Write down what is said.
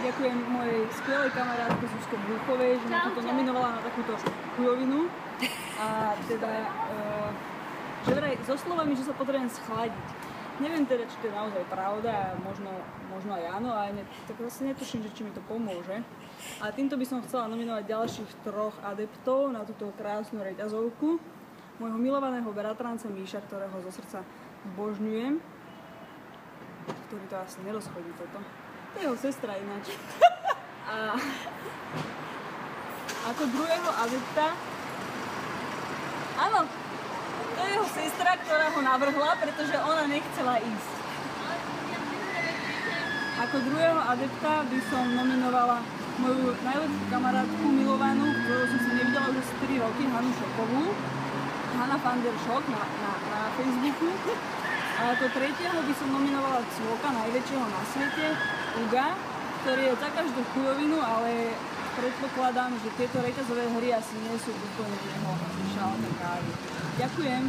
ďakujem mojej skvelej kamarátke Zuzke Búchovej, že ma toto nominovala na takúto chujovinu. A teda, že vraj so slovami, že sa potrebujem schladiť. Neviem teda, či to je naozaj pravda, možno aj áno, ale tak zase netuším, že či mi to pomôže. A týmto by som chcela nominovať ďalších 3 adeptov na túto krásnu reťazovku. Môjho milovaného bratranca Míša, ktorého zo srdca zbožňujem, ktorý to asi nerozchodí toto. To je jeho sestra ináč. A ako druhého adepta, áno, to je jeho sestra, ktorá ho navrhla, pretože ona nechcela ísť. Ako druhého adepta by som nominovala moju najlepšiu kamarátku milovanú, ktorú som sa nevidela už 3 roky, Hanu Šokovú. Hanna van der Schok na Facebooku. A ako tretieho by som nominovala cvoka najväčšieho na svete, Uga, ktorý je za každú chujovinu, ale predpokladám, že tieto reťazové hry asi nie sú úplne jeho šálka kávy. Ďakujem.